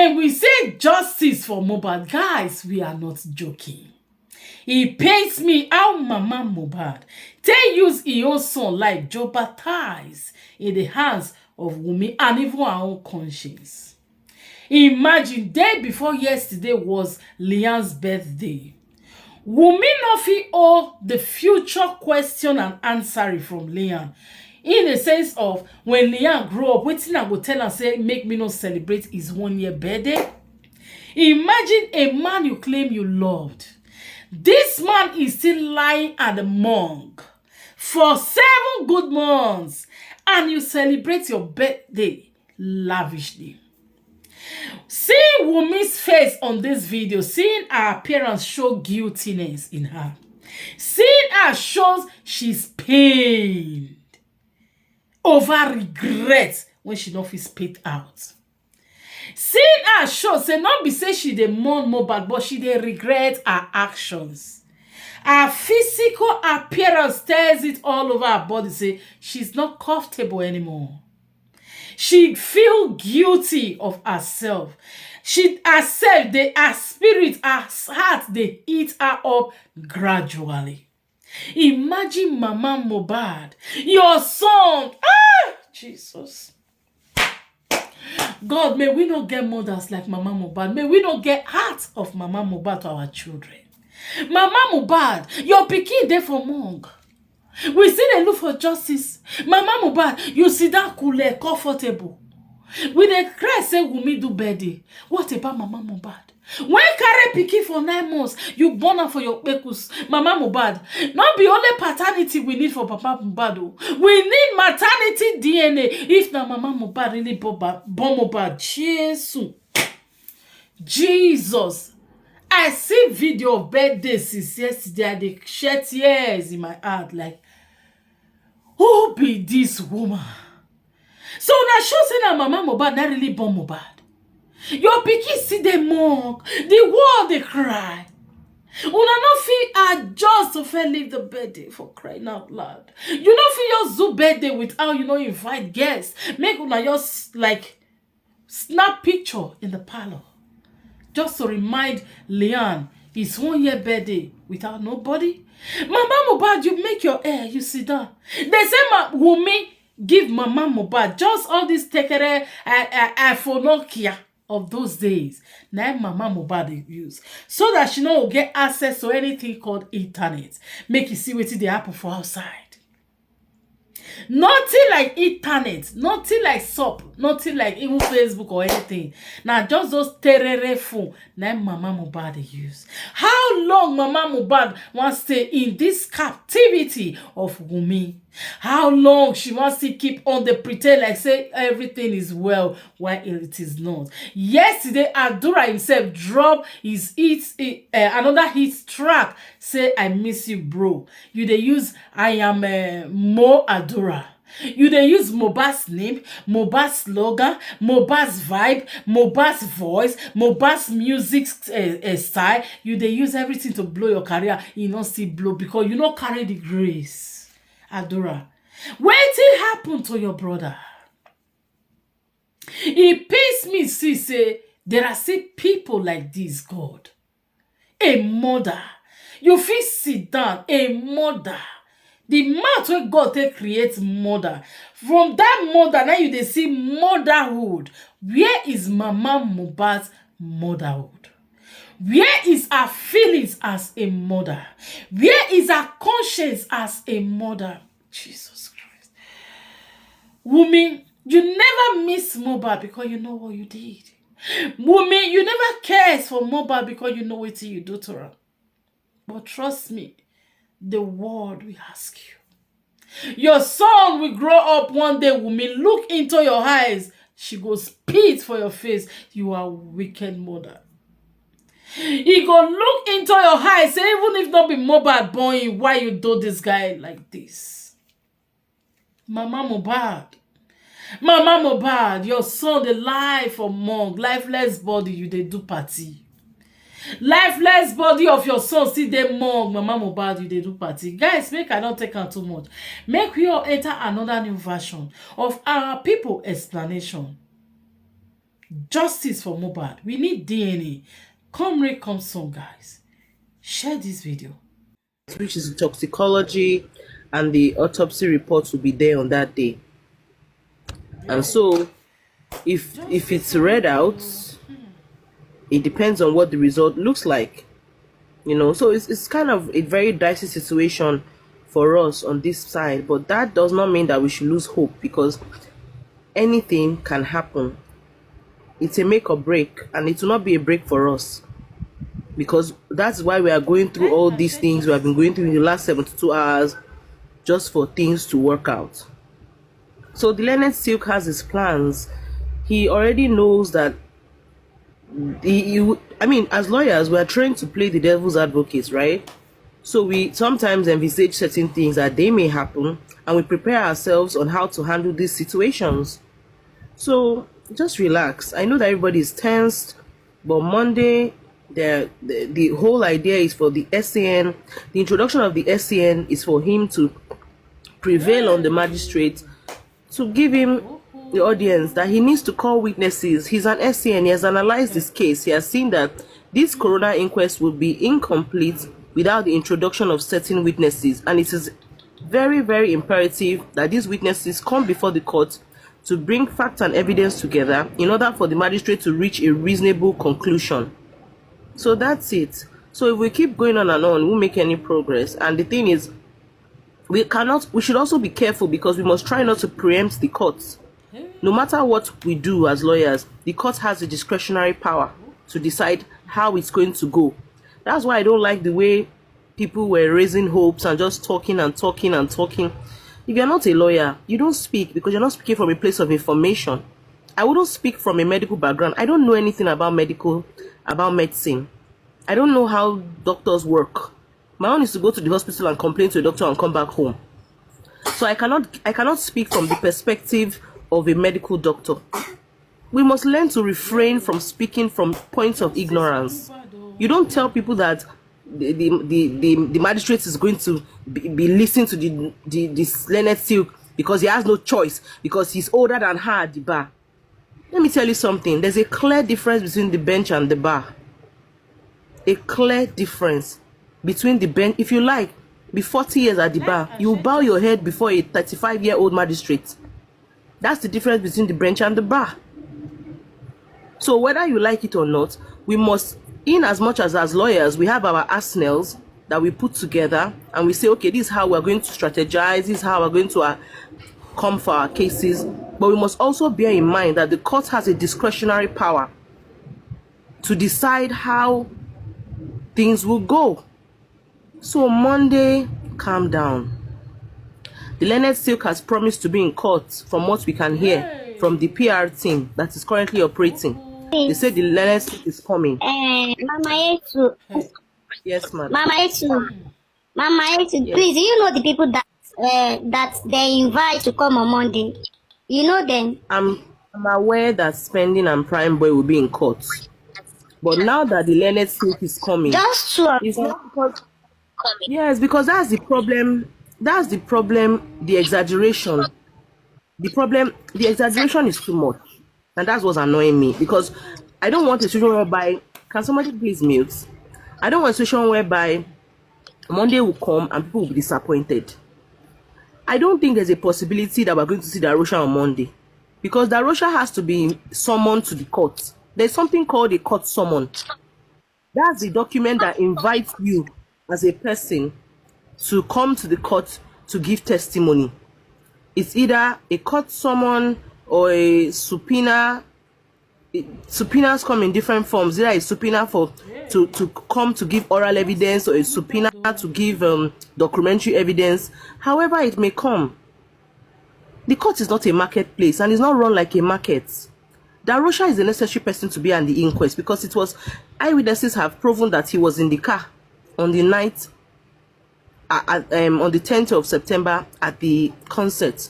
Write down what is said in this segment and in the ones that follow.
When we say justice for Mohbad, guys, we are not joking. It pains me how Mama Mohbad they use his own son like jeopardize in the hands of Wummi and even our own conscience. Imagine day before yesterday was Liam's birthday. Wummi no fit owe the future question and answer from Liam. In the sense of when Liam grow up, wetin I go tell am say make me not celebrate his 1 year birthday. Imagine a man you claim you loved. This man is still lying at the morgue for 7 good months, and you celebrate your birthday lavishly. Seeing Wummi's face on this video, seeing her appearance show guiltiness in her. Seeing her shows she's pained over regret when she don't feel spit out. Seeing her show say not be say she dey mourn Mohbad, but she dey regret her actions. Her physical appearance tells it all over her body, say she's not comfortable anymore. She feel guilty of herself. She herself, her spirit, her heart, they eat her up gradually. Imagine Mama Mohbad, your son. Jesus. God, may we not get mothers like Mama Mohbad. May we not get heart of Mama Mohbad to our children. Mama Mohbad, your pikin dey for morgue. We still dey look for justice. Mama Mohbad, you sit down cool, comfortable. We dey cry say Wummi do birthday. What about Mama Mohbad? When carry pikin for 9 months, you born am for your pekus. Mama Mohbad, not be only paternity we need for Papa Mohbad. We need maternity DNA. If na Mama Mohbad really born Mohbad, Jesus. I see video of birthday since yesterday. I dey shed tears in my heart. Like, who be this woman? So na show say na Mama Mohbad not really born Mohbad. Your pikin see the mock, the world they cry. Una no fit adjust to fair leave the birthday for crying out loud. You no fit just do birthday without you know invite guests. Make una just like snap picture in the parlor. Just to remind Liam his 1 year birthday without nobody. Mama Mohbad, you make your hair, you sit down. They say Wummi give Mama Mohbad just all this tekere Nokia of those days. Now Mama Mohbad use so that she no get access to anything called internet. Make you see wetin dey happen for outside. Nothing like internet, nothing like SUP, nothing like even Facebook or anything. Now just those terere phone. Now Mama Mohbad use. How long Mama Mohbad wants stay in this captivity of Wummi? How long she wants to keep on the pretend like say everything is well while it is not? Yesterday, Adura himself dropped his another hit track. Say, I miss you, bro. You they use I am Mo Adura. You they use Mohbad's name, Mohbad's slogan, Mohbad's vibe, Mohbad's voice, Mohbad's music style. You they use everything to blow your career. You not still blow because you not carry the grace. Adora, wetin happen to your brother? It pains me see say there are still people like this, God. A mother. You fit sit down, a mother. The mouth wey God take create mother. From that mother, now you dey see motherhood. Where is Mama Mohbad's motherhood? Where is her feelings as a mother? Where is her conscience as a mother? Jesus Christ. Wummi, you never miss Mohbad because you know what you did. Wummi, you never cares for Mohbad because you know what you do to her. But trust me, the world will ask you. Your son will grow up one day, Wummi. Look into your eyes. She goes spit for your face. You are a wicked mother. He go look into your eyes, say, even if not be Mohbad born you, why you do this guy like this? Mama Mohbad. Mama Mohbad, your son, the life of monk, lifeless body, you they do party. Lifeless body of your son, see them monk, Mama Mohbad, you they do party. Guys, make I don't take on too much. Make we all enter another new version of our people explanation. Justice for Mohbad. We need DNA. Come rain, come sun, guys. Share this video. Which is the toxicology and the autopsy reports will be there on that day. And so if it's read out, it depends on what the result looks like. So it's kind of a very dicey situation for us on this side, but that does not mean that we should lose hope, because anything can happen. It's a make or break, and it will not be a break for us, because that's why we are going through all these things we have been going through in the last 72 hours, just for things to work out. So the Leonard Silk has his plans. He already knows that as lawyers, we are trained to play the devil's advocates, right? So we sometimes envisage certain things that they may happen, and we prepare ourselves on how to handle these situations. So just relax. I know that everybody is tensed, but Monday, the whole idea is for the SCN. The introduction of the SCN is for him to prevail on the magistrate, to give him the audience that he needs to call witnesses. He's an SCN. He has analyzed this case. He has seen that this coroner inquest will be incomplete without the introduction of certain witnesses, and it is very, very imperative that these witnesses come before the court to bring facts and evidence together in order for the magistrate to reach a reasonable conclusion. So that's it. So if we keep going on and on, we won't make any progress. And the thing is, we should also be careful, because we must try not to preempt the courts. No matter what we do as lawyers, the court has the discretionary power to decide how it's going to go. That's why I don't like the way people were raising hopes and just talking and talking and talking. If you're not a lawyer, you don't speak, because you're not speaking from a place of information. I wouldn't speak from a medical background. I don't know anything about medicine. I don't know how doctors work. My own is to go to the hospital and complain to a doctor and come back home. So I cannot speak from the perspective of a medical doctor. We must learn to refrain from speaking from points of ignorance. You don't tell people that the magistrate is going to be listening to the Leonard Silk because he has no choice, because he's older than her at the bar. Let me tell you something. There's a clear difference between the bench and the bar. A clear difference between the bench. If you like, be 40 years at the bar, you bow your head before a 35-year-old magistrate. That's the difference between the bench and the bar. So whether you like it or not, we must, in as much as lawyers, we have our arsenals that we put together, and we say, okay, this is how we're going to strategize, this is how we're going to come for our cases. But we must also bear in mind that the court has a discretionary power to decide how things will go. So Monday, calm down. The Leonard Silk has promised to be in court, from what we can hear from the PR team that is currently operating. They said the Leonard Silk is coming. Mama Etu. Yes, madam. Mama Etu. Mama Etu, yes. Please, do you know the people that they invite to come on Monday? You know them? I'm aware that Spending and Prime Boy will be in court. But now that the Leonard Silk is coming, just sure. It's not because, yes, because that's the problem. That's the problem, the exaggeration. The exaggeration is too much. And that's what's annoying me. Because I don't want a situation whereby, can somebody please mute? I don't want a situation whereby Monday will come and people will be disappointed. I don't think there's a possibility that we're going to see Darosha on Monday. Because Darosha has to be summoned to the court. There's something called a court summon. That's the document that invites you as a person to come to the court to give testimony. It's either a court summon or a subpoena. Subpoenas come in different forms. Either a subpoena to come to give oral evidence, or a subpoena to give documentary evidence. However it may come, the court is not a marketplace, and it's not run like a market. Darosha is the necessary person to be at the inquest, because it was eyewitnesses have proven that he was in the car on the night on the 10th of September at the concert.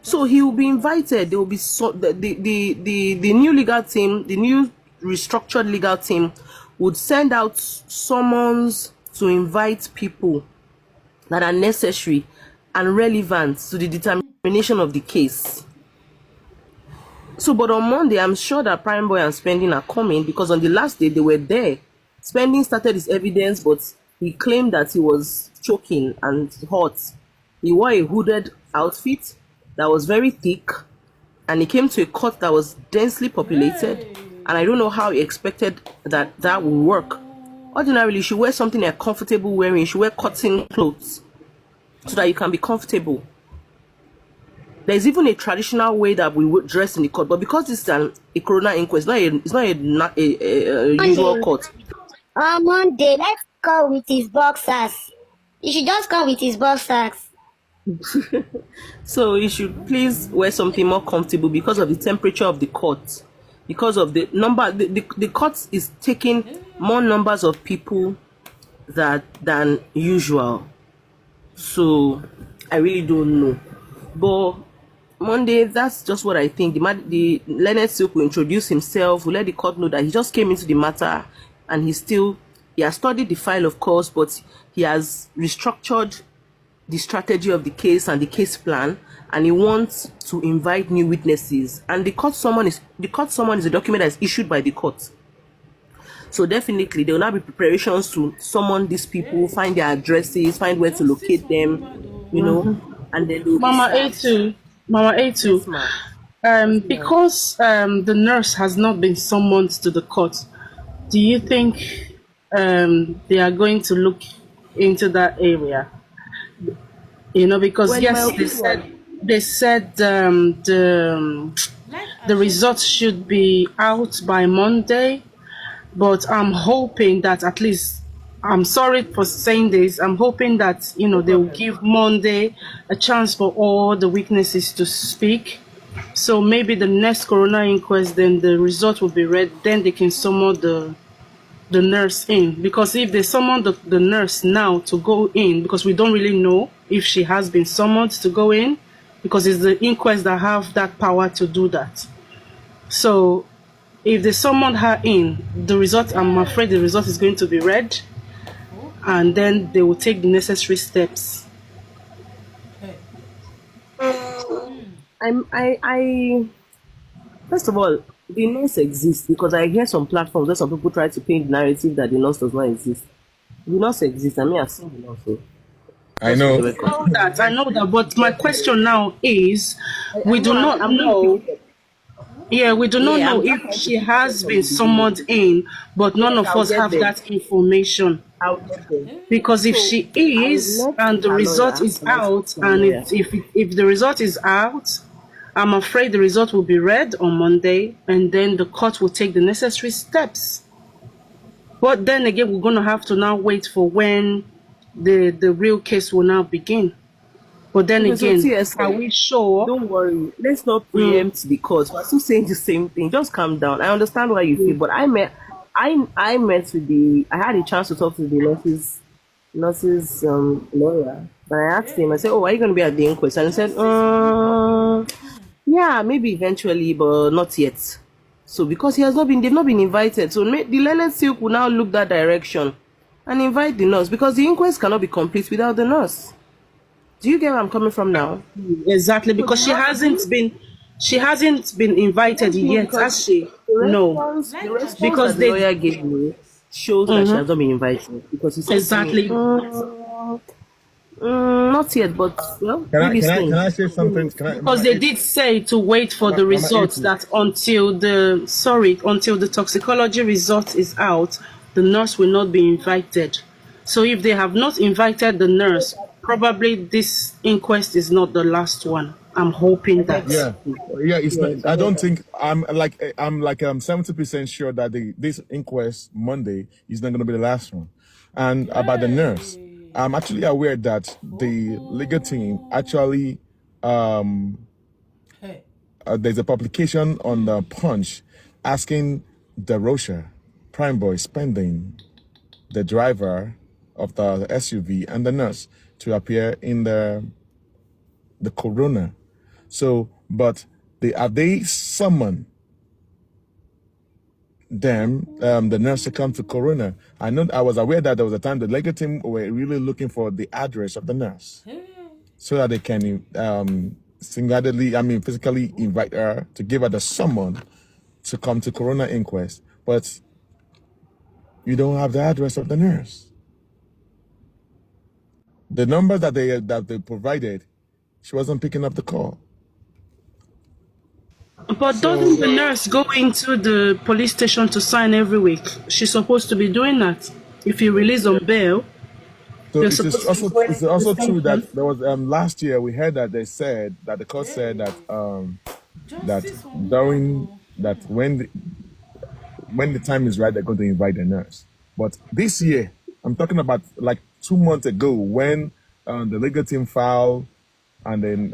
So he will be invited. There will be the new legal team, the new restructured legal team would send out summons to invite people that are necessary and relevant to the determination of the case. So, but on Monday, I'm sure that Prime Boy and Spending are coming because on the last day they were there. Spending started his evidence, but he claimed that he was choking and hot. He wore a hooded outfit that was very thick, and he came to a court that was densely populated. And I don't know how he expected that would work. Ordinarily, you should wear something you're comfortable wearing. You should wear cotton clothes so that you can be comfortable. There's even a traditional way that we would dress in the court, but because this is a corona inquest, it's not a usual court. On Monday, let's go with his boxers. You should just come with his boxers. So you should please wear something more comfortable because of the temperature of the court. Because of the number, the court is taking more numbers of people than usual. So I really don't know. But Monday, that's just what I think. The Leonard Silk will introduce himself, will let the court know that he just came into the matter, and he has studied the file, of course, but he has restructured the strategy of the case and the case plan, and he wants to invite new witnesses. And the court summon is a document that is issued by the court. So definitely there will now be preparations to summon these people, find their addresses, find where to locate them, and then Mama A2, because the nurse has not been summoned to the court, do you think they are going to look into that area? Because they said the results should be out by Monday, but I'm hoping that at least, I'm sorry for saying this, I'm hoping that they will give Monday a chance for all the witnesses to speak. So maybe the next corona inquest, then the result will be read, then they can summon the nurse in. Because if they summon the nurse now to go in, because we don't really know if she has been summoned to go in, because it's the inquest that have that power to do that. So if they summon her in, the result, I'm afraid the result is going to be read, and then they will take the necessary steps. First of all, the nurse exists because I hear some platforms where some people try to paint the narrative that the nurse does not exist. The nurse exists. I mean, I've seen the nurse. So. I know that, but my question now is, we do not know. Yeah, we do not know if she has been summoned in, but none of us have that information. Because if she is, and the result is out, and if the result is out, I'm afraid the result will be read on Monday, and then the court will take the necessary steps. But then again, we're going to have to now wait for when the real case will now begin. But then again, are we sure? Don't worry. Let's not preempt the court. We're still saying the same thing. Just calm down. I understand why you feel, but I had a chance to talk to the nurse's lawyer. But I asked him, I said, "Oh, are you going to be at the inquest?" And he said, "Yeah, maybe eventually, but not yet." So because they've not been invited. So the Leonard Silk will now look that direction and invite the nurse, because the inquest cannot be complete without the nurse. Do you get where I'm coming from now? Exactly, because she hasn't been invited yet, has she? No, because the lawyer gave me shows that she has not been invited, because he said exactly. Not yet, but well, can I say something? Because they did say to wait for the results, that until the toxicology result is out, the nurse will not be invited. So if they have not invited the nurse, probably this inquest is not the last one. I'm hoping that. Yeah. It's not, I don't think I'm 70% sure that this inquest Monday is not going to be the last one. And about the nurse, I'm actually aware that the legal team actually there's a publication on the Punch asking the Rocha, Prime Boy, Spending, the driver of the SUV, and the nurse to appear in the corona. So, but they summon them, the nurse, to come to corona. I was aware that there was a time the legal team were really looking for the address of the nurse so that they can singularly, physically invite her to give her the summon to come to coroner inquest, but you don't have the address of the nurse. The number that they provided, she wasn't picking up the call. But doesn't the nurse go into the police station to sign every week? She's supposed to be doing that. If you release on bail, So you're it's supposed to be it's going to also the true that station. there was last year we heard that the court said that Justice for during Mohbad. that when the time is right, they're going to invite the nurse. But this year, I'm talking about like 2 months ago when the legal team filed, and then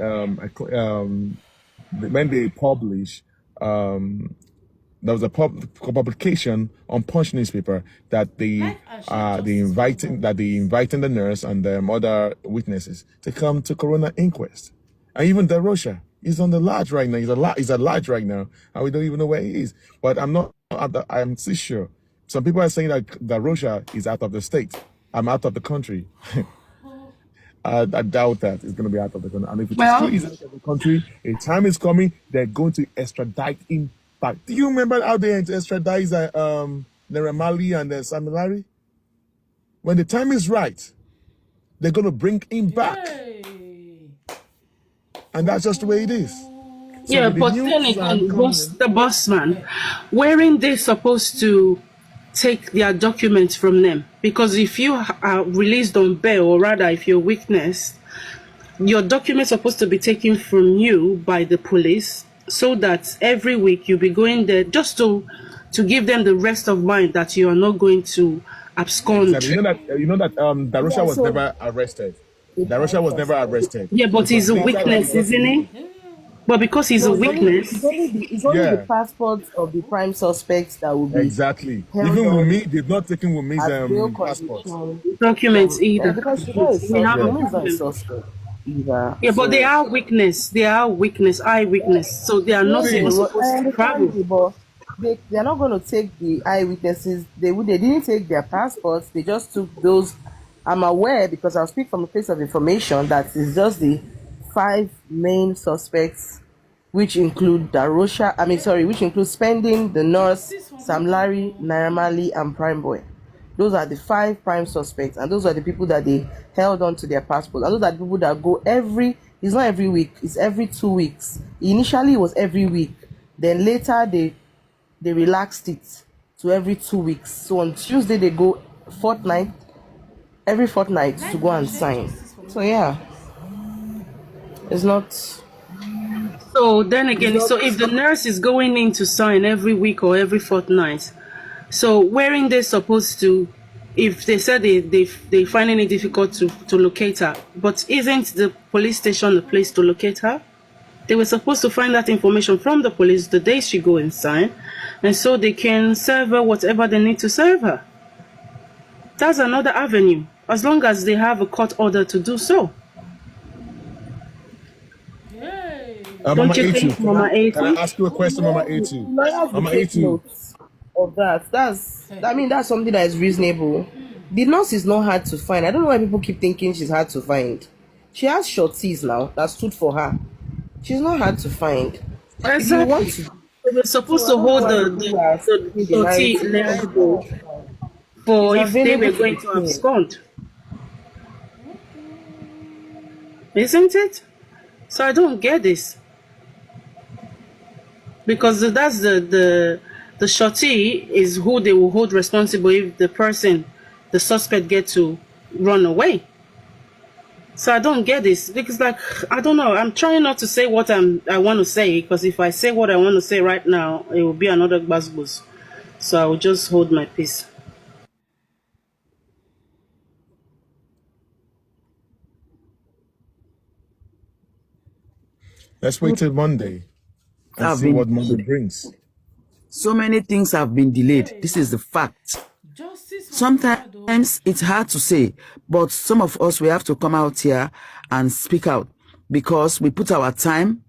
when they publish, there was a publication on Punch newspaper that Life and share justice for Mohbad. they inviting the nurse and other witnesses to come to coroner inquest, and even Darosha is on the lodge right now. He's at lodge right now, and we don't even know where he is. But I'm still sure. Some people are saying that Darosha is out of the state. I'm out of the country. I doubt that it's going to be out of the country. And if it is true, Well, he's out of the country, a time is coming, they're going to extradite him back. Do you remember how they extradite Naira and Sam Larry? When the time is right, they're going to bring him back. Hey. And that's just the way it is. So yeah, with the but new then plan again, coming the boss man, weren't they supposed to take their documents from them? Because if you are released on bail, or rather if you're witness, your documents are supposed to be taken from you by the police, so that every week you'll be going there just to give them the rest of mind that you are not going to abscond. exactly. You know that Darosha Yeah, was so never arrested. the Darosha was prime never suspect. arrested. Yeah, but It was he's a later that he witness, got isn't he? released. But because he's a No, witness, it's only the Yeah, passports of the prime suspects that will be exactly. held Even on Wummi, they've not taken Wummi's as bail passport. condition documents either. because she's not a We have suspect. a Yeah. Wumi is not a problem. suspect either. Yeah, but they So are witness. They are witness, eyewitness. So they are not maybe even See, supposed I to understand travel. you, but they're not going to take the eyewitnesses. They didn't take their passports. They just took those. I'm aware because I'll speak from a place of information that is just the 5 main suspects, which include Darosha. Which include Spending, the nurse, Justice for Sam Larry, Mohbad. Naira Marley, and Prime Boy. Those are the 5 prime suspects, and those are the people that they held on to their passports. And those are the people that go it's not every week, it's every 2 weeks. Initially, it was every week. Then later, they relaxed it to every 2 weeks. So on Tuesday, they go every fortnight to Life go and and share sign. justice for So Mohbad. yeah, it's not. So then again, so if the nurse is going in to sign every week or every fortnight, so weren't they supposed to, if they said they finding it difficult to locate her, but isn't the police station the place to locate her? They were supposed to find that information from the police the day she go and sign, and so they can serve her whatever they need to serve her. That's another avenue, as long as they have a court order to do so. Hey. Don't Mama you A2, think, Mama can I A2? ask you a question, Mama A2? Lawyers will Mama take A2, notes of that. That's something that is reasonable. The nurse is not hard to find. I don't know why people keep thinking she's hard to find. She has shorties now that stood for her. She's not hard to find. If you want Exactly. to, They were supposed so I to don't know hold why people are the spinning the shorty narrative. eligible It's for if they available were to going the to king. abscond, isn't it? So I don't get this, because that's the shorty is who they will hold responsible if the suspect get to run away. So I don't get this, because like, I don't know, I'm trying not to say what I want to say, because if I say what I want to say right now, it will be another buzz. So I will just hold my peace. let's wait till Monday and Have see been what Monday brings. so many things have been delayed. This is the fact. Justice for Mohbad. Oh. Sometimes it's hard to say, but some of us, we have to come out here and speak out because we put our time,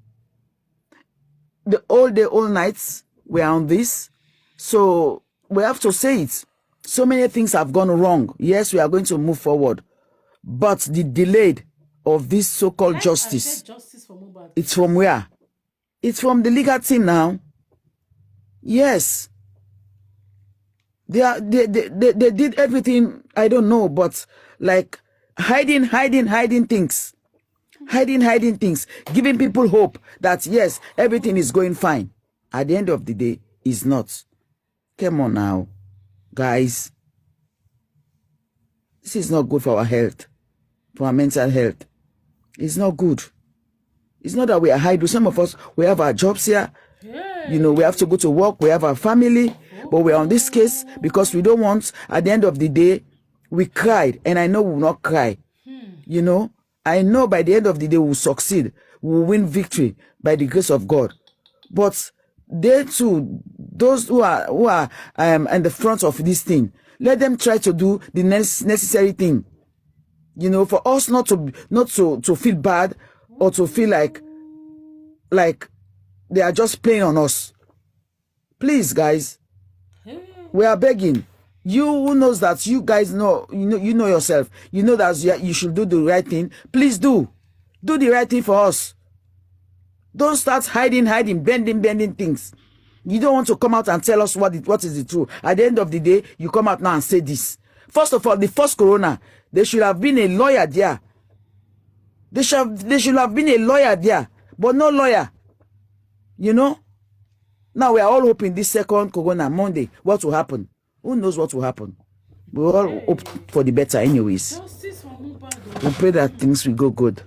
the all day, all nights, we are on this. So we have to say it. So many things have gone wrong. Yes, we are going to move forward, but the delayed of this so-called Life and share justice justice Justice for Mohbad. It's from where? It's from the legal team now. Yes. They did everything, I don't know, but like hiding things. Hiding things. Giving people hope that yes, everything is going fine. At the end of the day, it's not. Come on now, guys. This is not good for our health, for our mental health. It's not good. It's not that we are hiding. Some of us, we have our jobs here. You know, we have to go to work. We have our family. But we're on this case because we don't want, at the end of the day, we cried. And I know we will not cry. You know, I know by the end of the day, we'll succeed. We'll win victory by the grace of God. But they too, those who are in the front of this thing, let them try to do the necessary thing. You know, for us not to feel bad or to feel like they are just playing on us. Please, guys, we are begging. You who knows that you guys know, you know yourself. You know that you should do the right thing. Please do the right thing for us. Don't start hiding, bending things. You don't want to come out and tell us what is the truth. At the end of the day, you come out now and say this. First of all, the first corona, there should have been a lawyer there. There should have been a lawyer there, but no lawyer. You know? Now we are all hoping this second corona Monday, what will happen? Who knows what will happen? We all hope for the better anyways. Justice for Mohbad. We pray that things will go good.